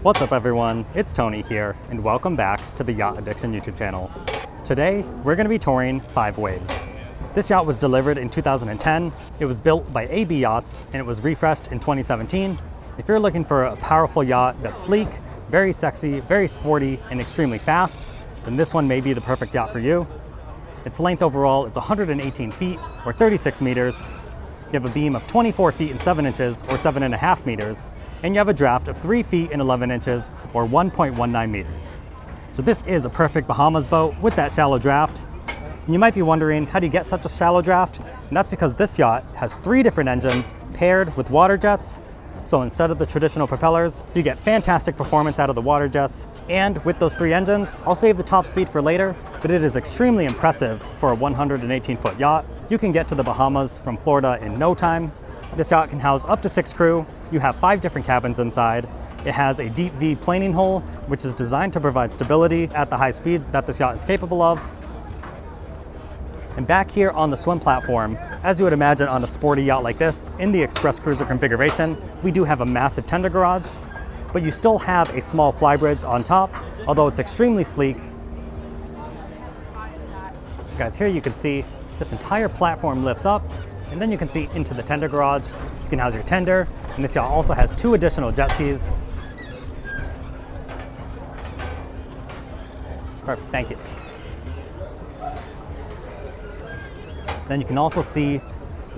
What's up everyone, it's Tony here, and welcome back to the Yacht Addiction YouTube channel. Today, we're going to be touring 5 Waves. This yacht was delivered in 2010, it was built by AB Yachts, and it was refreshed in 2017. If you're looking for a powerful yacht that's sleek, very sexy, very sporty, and extremely fast, then this one may be the perfect yacht for you. Its length overall is 118 feet, or 36 meters. You have a beam of 24 feet and 7 inches, or 7.5 meters, and you have a draft of 3 feet and 11 inches, or 1.19 meters. So this is a perfect Bahamas boat with that shallow draft. And you might be wondering, how do you get such a shallow draft? And that's because this yacht has 3 different engines paired with water jets. So instead of the traditional propellers, you get fantastic performance out of the water jets. And with those 3 engines, I'll save the top speed for later, but it is extremely impressive for a 118-foot yacht. You can get to the Bahamas from Florida in no time. This yacht can house up to 6 crew. You have 5 different cabins inside. It has a deep V planing hull, which is designed to provide stability at the high speeds that this yacht is capable of. And back here on the swim platform, as you would imagine on a sporty yacht like this, in the express cruiser configuration, we do have a massive tender garage, but you still have a small flybridge on top, although it's extremely sleek. Guys, here you can see this entire platform lifts up, and then you can see into the tender garage. You can house your tender, and this yacht also has 2 additional jet skis. Perfect, thank you. Then you can also see,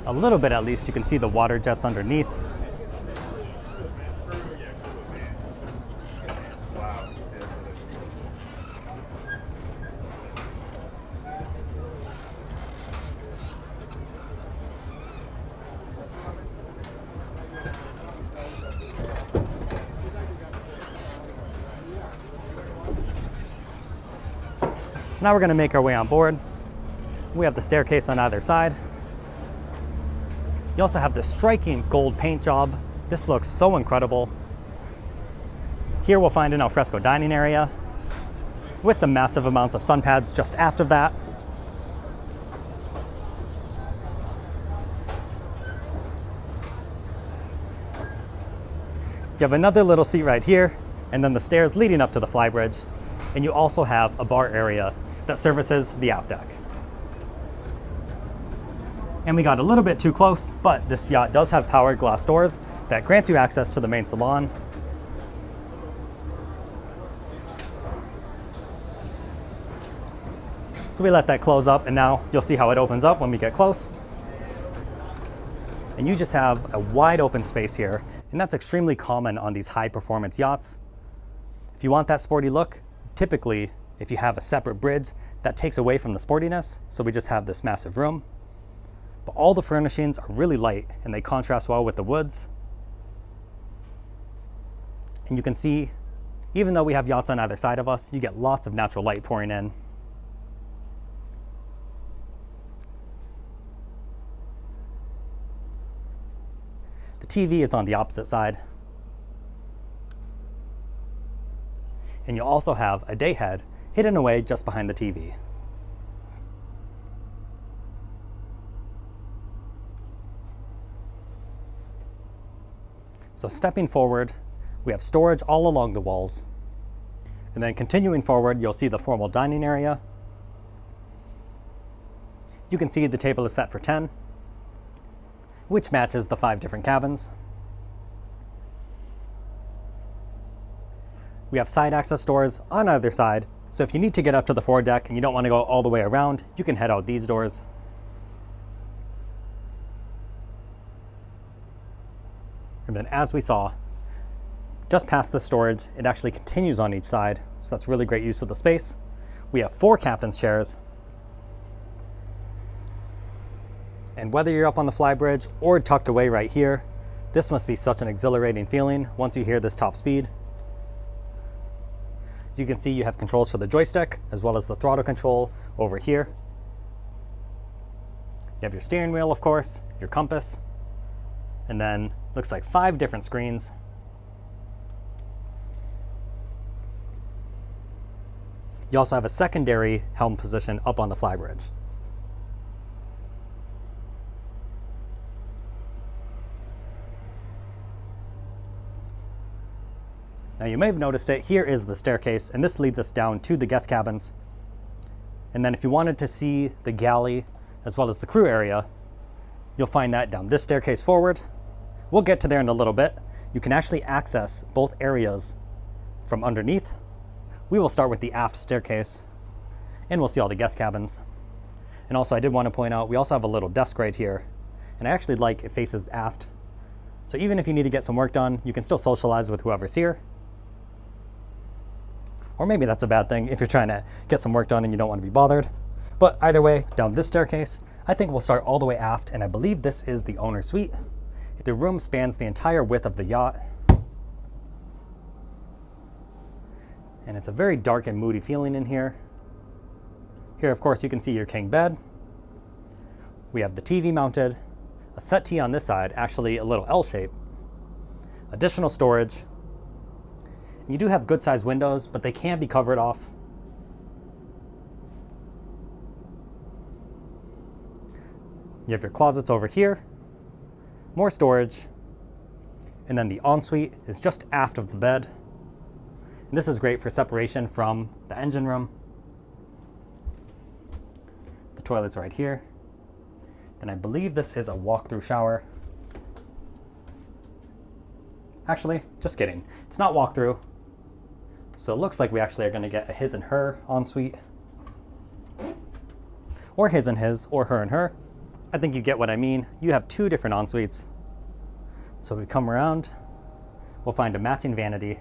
a little bit at least, you can see the water jets underneath. So now we're going to make our way on board. We have the staircase on either side. You also have this striking gold paint job. This looks so incredible. Here we'll find an alfresco dining area with the massive amounts of sun pads just aft of that. You have another little seat right here, and then the stairs leading up to the flybridge. And you also have a bar area that services the aft deck. And we got a little bit too close, but this yacht does have powered glass doors that grant you access to the main salon. So we let that close up, and now you'll see how it opens up when we get close. And you just have a wide open space here, and that's extremely common on these high performance yachts. If you want that sporty look, typically, if you have a separate bridge, that takes away from the sportiness, so we just have this massive room. But all the furnishings are really light, and they contrast well with the woods. And you can see, even though we have yachts on either side of us, you get lots of natural light pouring in. The TV is on the opposite side. And you also have a day head hidden away just behind the TV. So stepping forward, we have storage all along the walls. And then continuing forward, you'll see the formal dining area. You can see the table is set for 10, which matches the 5 different cabins. We have side access doors on either side, so if you need to get up to the foredeck and you don't want to go all the way around, you can head out these doors. And then as we saw, just past the storage, it actually continues on each side, so that's really great use of the space. We have 4 captain's chairs. And whether you're up on the flybridge or tucked away right here, this must be such an exhilarating feeling once you hear this top speed. You can see you have controls for the joystick as well as the throttle control over here. You have your steering wheel, of course, your compass, and then looks like 5 different screens. You also have a secondary helm position up on the flybridge. Now you may have noticed it, here is the staircase, and this leads us down to the guest cabins. And then if you wanted to see the galley as well as the crew area, you'll find that down this staircase forward. We'll get to there in a little bit. You can actually access both areas from underneath. We will start with the aft staircase, and we'll see all the guest cabins. And also I did want to point out, we also have a little desk right here, and I actually like it faces aft. So even if you need to get some work done, you can still socialize with whoever's here. Or maybe that's a bad thing if you're trying to get some work done and you don't want to be bothered. But either way, down this staircase, I think we'll start all the way aft, and I believe this is the owner's suite. The room spans the entire width of the yacht. And it's a very dark and moody feeling in here. Here, of course, you can see your king bed. We have the TV mounted, a settee on this side, actually a little L shape, additional storage. You do have good sized windows, but they can be covered off. You have your closets over here, more storage, and then the ensuite is just aft of the bed. And this is great for separation from the engine room. The toilet's right here. Then I believe this is a walk-through shower. Actually, just kidding. It's not walk-through. So it looks like we actually are going to get a his and her ensuite. Or his and his, or her and her. I think you get what I mean. You have two different ensuites. So we come around, we'll find a matching vanity,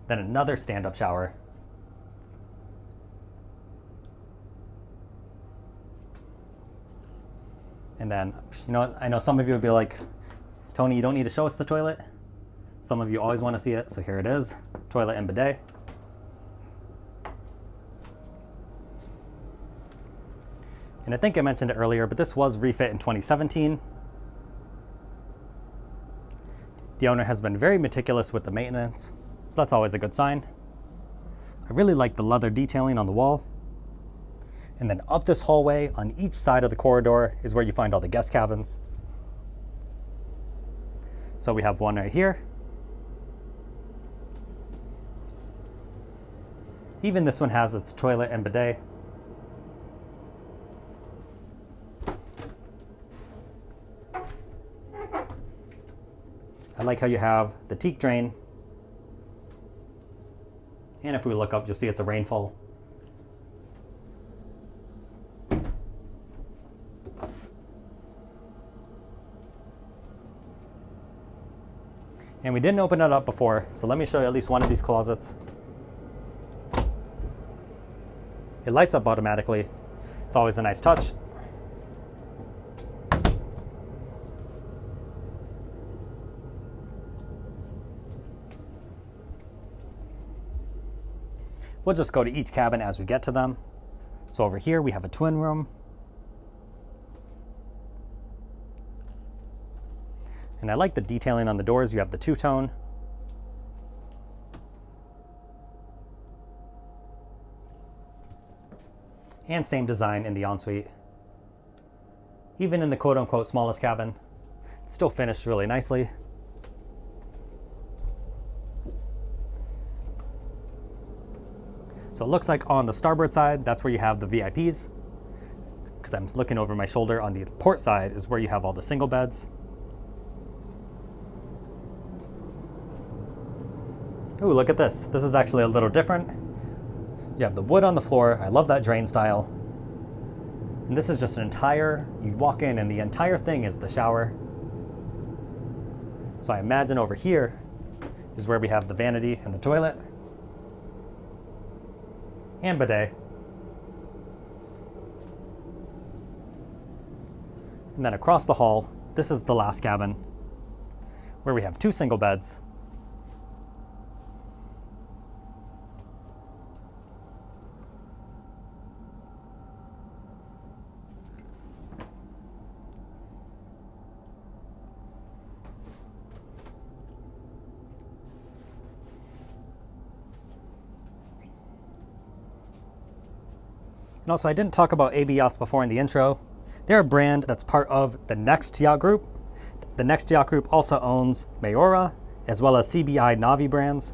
then another stand-up shower. And then, you know, I know some of you would be like, Tony, you don't need to show us the toilet. Some of you always want to see it, so here it is, toilet and bidet. And I think I mentioned it earlier, but this was refit in 2017. The owner has been very meticulous with the maintenance, so that's always a good sign. I really like the leather detailing on the wall. And then up this hallway on each side of the corridor is where you find all the guest cabins. So we have one right here. Even this one has its toilet and bidet. I like how you have the teak drain. And if we look up, you'll see it's a rainfall. And we didn't open it up before, so let me show you at least one of these closets. It lights up automatically. It's always a nice touch. We'll just go to each cabin as we get to them. So over here we have a twin room. And I like the detailing on the doors. You have the two-tone. And same design in the ensuite. Even in the quote-unquote smallest cabin, it's still finished really nicely. So it looks like on the starboard side, that's where you have the VIPs. Because I'm looking over my shoulder, on the port side is where you have all the single beds. Ooh, look at this. This is actually a little different. You have the wood on the floor. I love that drain style. And this is just an entire, you walk in and the entire thing is the shower. So I imagine over here is where we have the vanity and the toilet. And bidet. And then across the hall, this is the last cabin, where we have two single beds. And also, I didn't talk about AB Yachts before in the intro. They're a brand that's part of the Next Yacht Group. The Next Yacht Group also owns Mayora as well as CBI Navi brands.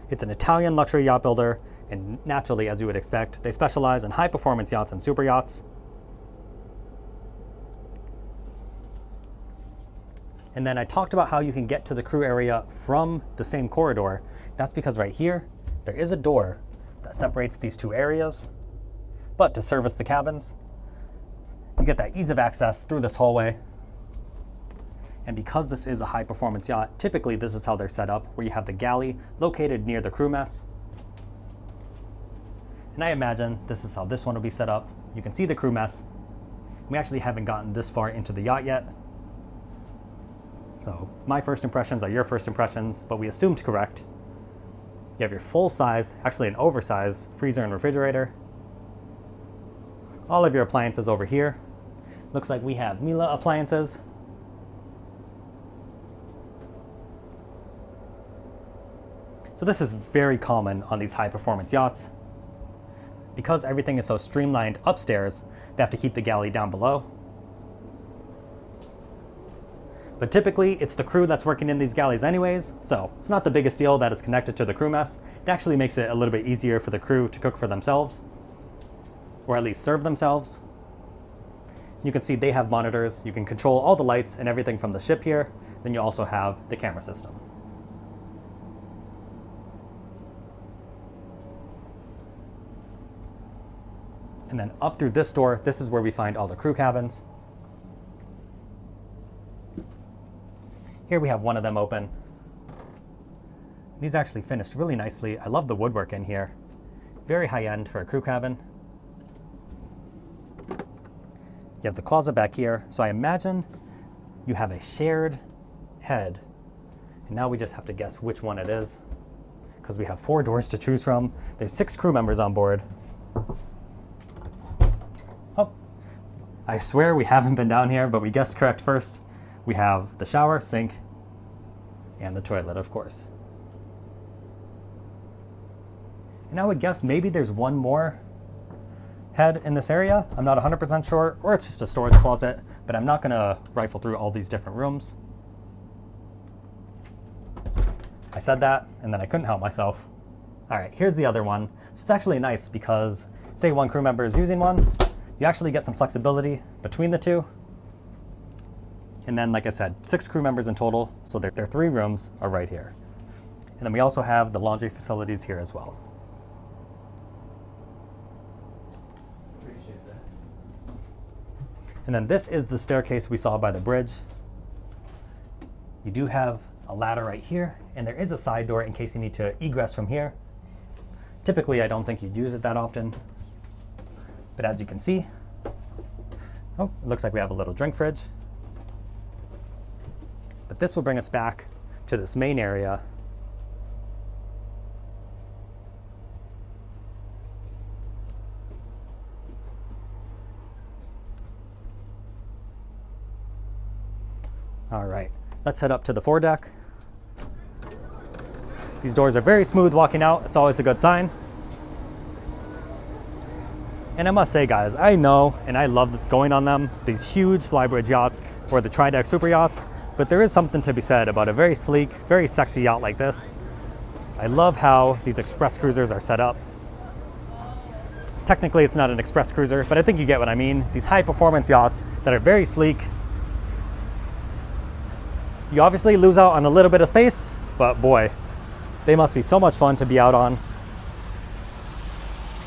It's an Italian luxury yacht builder, and naturally, as you would expect, they specialize in high-performance yachts and super yachts. And then I talked about how you can get to the crew area from the same corridor. That's because right here, there is a door that separates these two areas. But to service the cabins, you get that ease of access through this hallway. And because this is a high-performance yacht, typically this is how they're set up, where you have the galley located near the crew mess. And I imagine this is how this one will be set up. You can see the crew mess. We actually haven't gotten this far into the yacht yet. So my first impressions are your first impressions, but we assumed correct. You have your full-size, actually an oversized freezer and refrigerator. All of your appliances over here. Looks like we have Miele appliances. So this is very common on these high-performance yachts. Because everything is so streamlined upstairs, they have to keep the galley down below. But typically, it's the crew that's working in these galleys anyways, so it's not the biggest deal that it's connected to the crew mess. It actually makes it a little bit easier for the crew to cook for themselves, or at least serve themselves. You can see they have monitors. You can control all the lights and everything from the ship here. Then you also have the camera system. And then up through this door, this is where we find all the crew cabins. Here we have one of them open. These actually finished really nicely. I love the woodwork in here. Very high end for a crew cabin. You have the closet back here. So I imagine you have a shared head. And now we just have to guess which one it is, because we have 4 doors to choose from. There's 6 crew members on board. Oh, I swear we haven't been down here, but we guessed correct first. We have the shower, sink, and the toilet, of course. And I would guess maybe there's one more head in this area. I'm not 100% sure, or it's just a storage closet, but I'm not gonna rifle through all these different rooms. I said that, and then I couldn't help myself. All right, here's the other one. So it's actually nice because, say one crew member is using one, you actually get some flexibility between the two. And then, like I said, 6 crew members in total, so their 3 rooms are right here. And then we also have the laundry facilities here as well. Appreciate that. And then this is the staircase we saw by the bridge. You do have a ladder right here, and there is a side door in case you need to egress from here. Typically, I don't think you'd use it that often. But as you can see, oh, it looks like we have a little drink fridge. But this will bring us back to this main area. All right, let's head up to the foredeck. These doors are very smooth walking out. It's always a good sign. And I must say, guys, I know and I love going on them, these huge flybridge yachts or the tri-deck super yachts. But there is something to be said about a very sleek, very sexy yacht like this. I love how these express cruisers are set up. Technically, it's not an express cruiser, but I think you get what I mean. These high performance yachts that are very sleek. You obviously lose out on a little bit of space, but boy, they must be so much fun to be out on.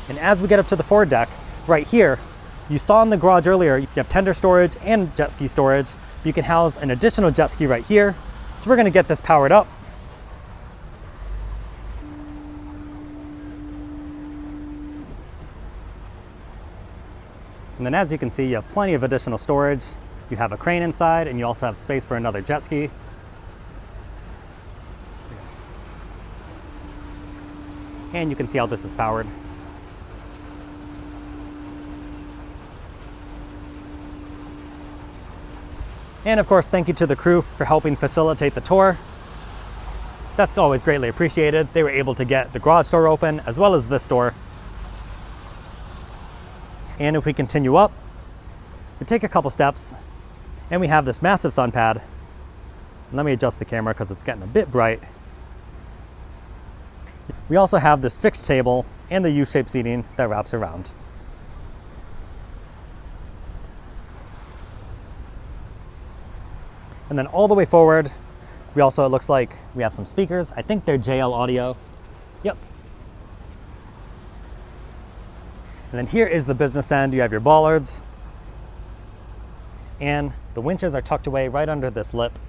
And as we get up to the foredeck, right here, you saw in the garage earlier, you have tender storage and jet ski storage. You can house an additional jet ski right here. So we're gonna get this powered up. And then as you can see, you have plenty of additional storage. You have a crane inside, and you also have space for another jet ski. And you can see how this is powered. And of course, thank you to the crew for helping facilitate the tour. That's always greatly appreciated. They were able to get the garage door open as well as this door. And if we continue up, we take a couple steps and we have this massive sun pad. Let me adjust the camera because it's getting a bit bright. We also have this fixed table and the U-shaped seating that wraps around. And then all the way forward, we also, it looks like we have some speakers. I think they're JL audio. Yep. And then here is the business end. You have your bollards. And the winches are tucked away right under this lip.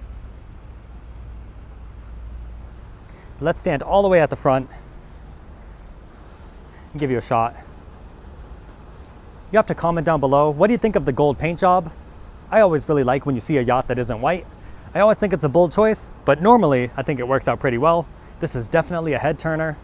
Let's stand all the way at the front and give you a shot. You have to comment down below, what do you think of the gold paint job? I always really like when you see a yacht that isn't white. I always think it's a bold choice, but normally I think it works out pretty well. This is definitely a head turner.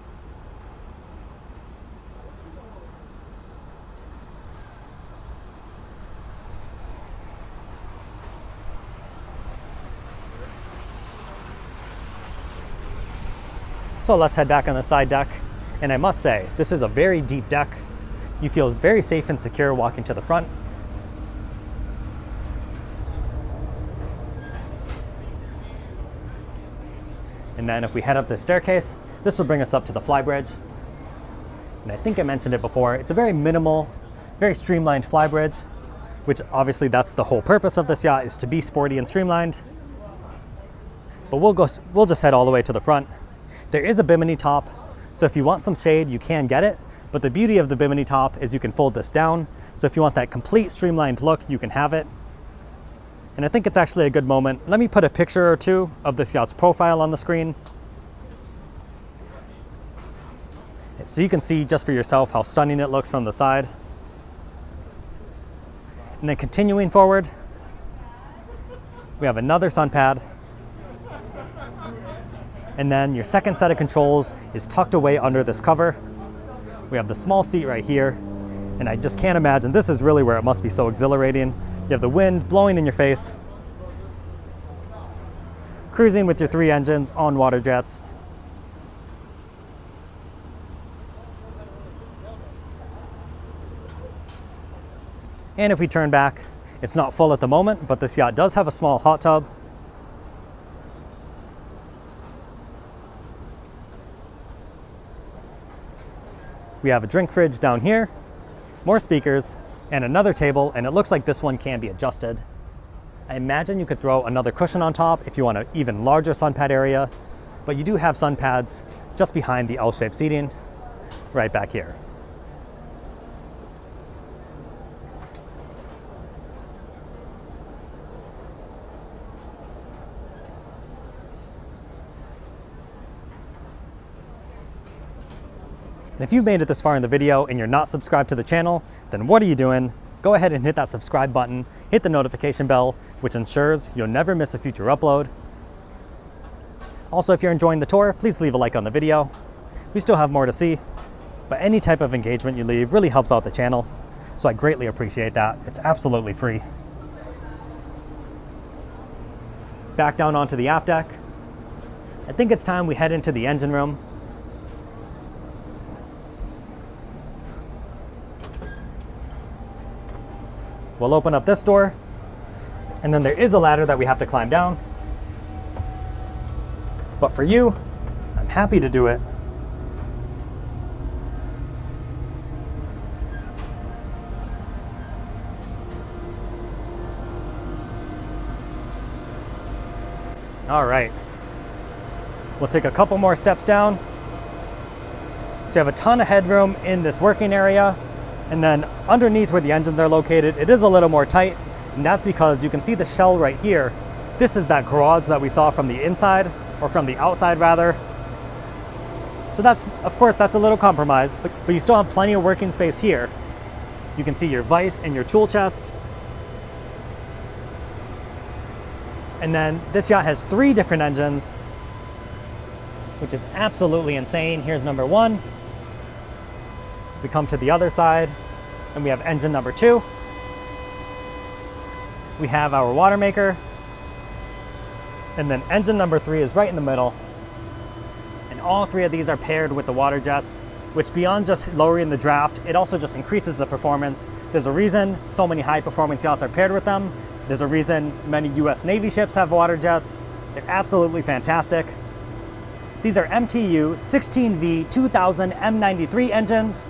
So let's head back on the side deck. And I must say, this is a very deep deck. You feel very safe and secure walking to the front. And then if we head up the staircase, this will bring us up to the flybridge. And I think I mentioned it before, it's a very minimal, very streamlined flybridge, which obviously that's the whole purpose of this yacht, is to be sporty and streamlined. But we'll just head all the way to the front. There is a bimini top, so if you want some shade, you can get it. But the beauty of the bimini top is you can fold this down. So if you want that complete streamlined look, you can have it. And I think it's actually a good moment. Let me put a picture or two of this yacht's profile on the screen, so you can see just for yourself how stunning it looks from the side. And then continuing forward, we have another sun pad. And then your second set of controls is tucked away under this cover. We have the small seat right here. And I just can't imagine, this is really where it must be so exhilarating. You have the wind blowing in your face. Cruising with your 3 engines on water jets. And if we turn back, it's not full at the moment, but this yacht does have a small hot tub. We have a drink fridge down here, more speakers, and another table, and it looks like this one can be adjusted. I imagine you could throw another cushion on top if you want an even larger sun pad area, but you do have sun pads just behind the L-shaped seating, right back here. And if you've made it this far in the video and you're not subscribed to the channel, then what are you doing? Go ahead and hit that subscribe button, hit the notification bell, which ensures you'll never miss a future upload. Also, if you're enjoying the tour, please leave a like on the video. We still have more to see, but any type of engagement you leave really helps out the channel, so I greatly appreciate that. It's absolutely free. Back down onto the aft deck. I think it's time we head into the engine room. We'll open up this door, and then there is a ladder that we have to climb down. But for you, I'm happy to do it. All right, we'll take a couple more steps down. So you have a ton of headroom in this working area. And then underneath where the engines are located, it is a little more tight, and that's because you can see the shell right here. This is that garage that we saw from the inside, or from the outside rather. So that's, of course, that's a little compromise, but you still have plenty of working space here. You can see your vise and your tool chest. And then this yacht has 3 different engines, which is absolutely insane. Here's number 1. We come to the other side, and we have engine number 2. We have our water maker, and then engine number 3 is right in the middle. And all 3 of these are paired with the water jets, which beyond just lowering the draft, it also just increases the performance. There's a reason so many high performance yachts are paired with them. There's a reason many US Navy ships have water jets. They're absolutely fantastic. These are MTU 16V 2000 M93 engines.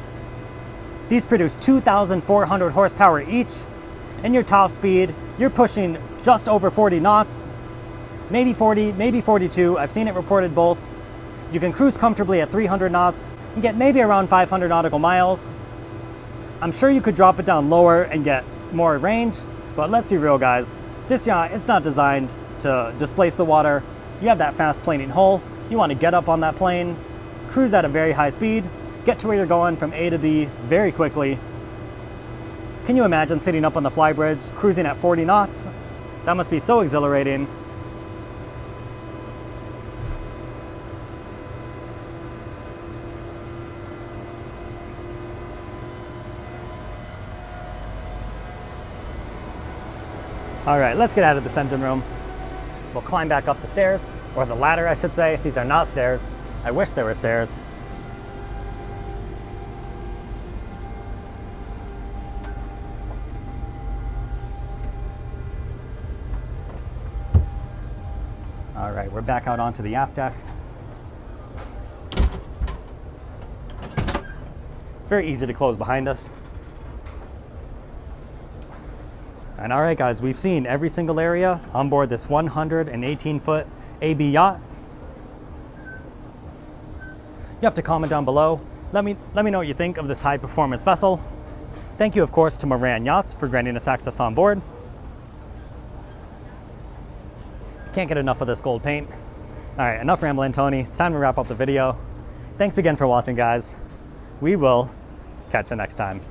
These produce 2,400 horsepower each. And your top speed, you're pushing just over 40 knots, maybe 40, maybe 42. I've seen it reported both. You can cruise comfortably at 300 knots and get maybe around 500 nautical miles. I'm sure you could drop it down lower and get more range, but let's be real, guys. This yacht is not designed to displace the water. You have that fast planing hull. You want to get up on that plane, cruise at a very high speed, get to where you're going from A to B very quickly. Can you imagine sitting up on the flybridge, cruising at 40 knots? That must be so exhilarating. All right, let's get out of this engine room. We'll climb back up the stairs, or the ladder, I should say. These are not stairs. I wish they were stairs. All right, we're back out onto the aft deck. Very easy to close behind us. And all right, guys, we've seen every single area on board this 118-foot AB yacht. You have to comment down below. Let me know what you think of this high-performance vessel. Thank you, of course, to Moran Yachts for granting us access on board. Can't get enough of this gold paint. All right, enough rambling, Tony. It's time to wrap up the video. Thanks again for watching, guys. We will catch you next time.